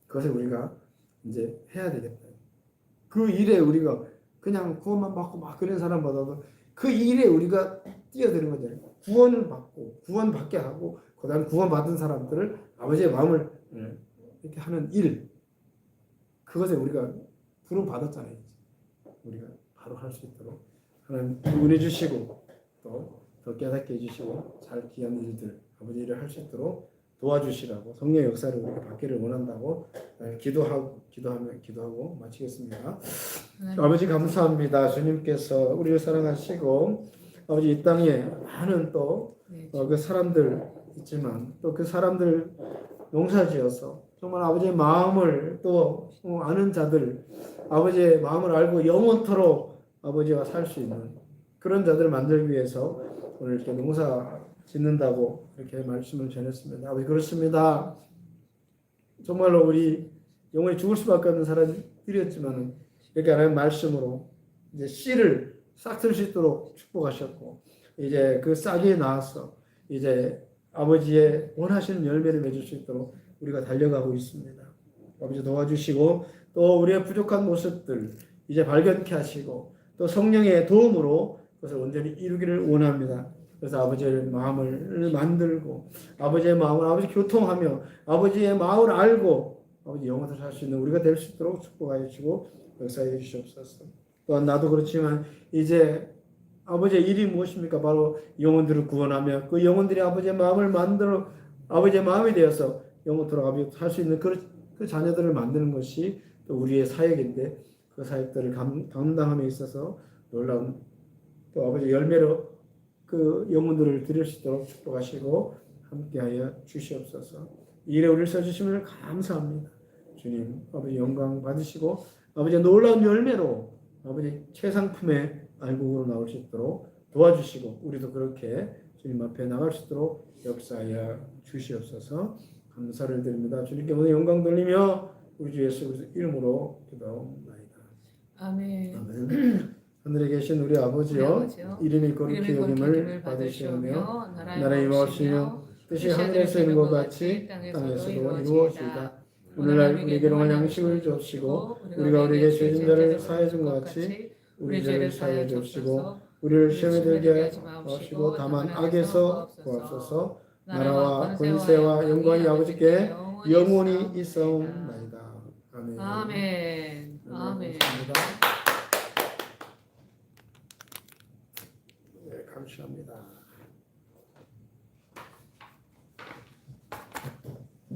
그것을 우리가 이제 해야 되겠다. 그 일에 우리가 그냥 구원만 받고 막 그런 사람보다도 그 일에 우리가 뛰어드는 거잖아요. 구원을 받고 구원받게 하고 그다음 구원받은 사람들을 아버지의 마음을 이렇게 하는 일, 그것에 우리가 부름 받았잖아요. 우리가 바로 할 수 있도록 하나님 은혜 주시고 또 더 깨닫게 해주시고 잘 귀한 일들 아버지 일을 할 수 있도록 도와주시라고, 성령의 역사를 우리가 받기를 원한다고 기도하고 마치겠습니다. 아버지 감사합니다. 주님께서 우리를 사랑하시고 아버지 이 땅에 많은 또 그 사람들 있지만 또 그 사람들 농사지어서 정말 아버지의 마음을 또 아는 자들, 아버지의 마음을 알고 영원토록 아버지와 살 수 있는 그런 자들을 만들기 위해서 오늘 이렇게 농사 짓는다고 이렇게 말씀을 전했습니다. 아버지 그렇습니다. 정말로 우리 영원히 죽을 수밖에 없는 사람들이었지만 이렇게 하나님 말씀으로 이제 씨를 싹틀 수 있도록 축복하셨고, 이제 그 싹이 나와서 이제 아버지의 원하시는 열매를 맺을 수 있도록 우리가 달려가고 있습니다. 아버지 도와주시고 또 우리의 부족한 모습들 이제 발견케 하시고 또 성령의 도움으로 그것을 온전히 이루기를 원합니다. 그래서 아버지의 마음을 만들고 아버지의 마음을 아버지 교통하며 아버지의 마음을 알고 아버지 영원히 살 수 있는 우리가 될 수 있도록 축복하여 주시고 역사해 주시옵소서. 또한 나도 그렇지만 이제 아버지의 일이 무엇입니까? 바로 영혼들을 구원하며 그 영혼들이 아버지의 마음을 만들어 아버지의 마음이 되어서 영원토록 아버지 살 수 있는 그 자녀들을 만드는 것이 또 우리의 사역인데, 그 사역들을 감당함에 있어서 놀라운 또 아버지 열매로 그 영혼들을 드릴 수 있도록 축복하시고 함께하여 주시옵소서. 이 일에 우리를 써주시면 감사합니다. 주님 아버지 영광 받으시고 아버지 놀라운 열매로 아버지 최상품의 알곡으로 나올 수 있도록 도와주시고 우리도 그렇게 주님 앞에 나갈 수 있도록 역사하여 주시옵소서. 감사를 드립니다. 주님께 오늘 영광 돌리며 우리 주 예수 그리스도 이름으로 기도하옵나이다. 아멘. 아멘. 하늘에 계신 우리 아버지여, 이름이 거룩히 여김을 받으시오며 나라의 임하시며 뜻이 하늘에서 이룬 것 같이 땅에서도 이루어지이다. 오늘날 우리에게 일용할 양식을 주옵시고 우리가 우리에게 죄 진 자를 사하여 준 것 같이 우리 죄를 사하여 주옵시고 우리를 시험에 들게 하지 마옵시고 다만 악에서 구하옵소서. 나라와 권세와 영광이 아버지께 영원히 있사옵나이다. 아멘. 아멘. 아멘. 네, 감사합니다.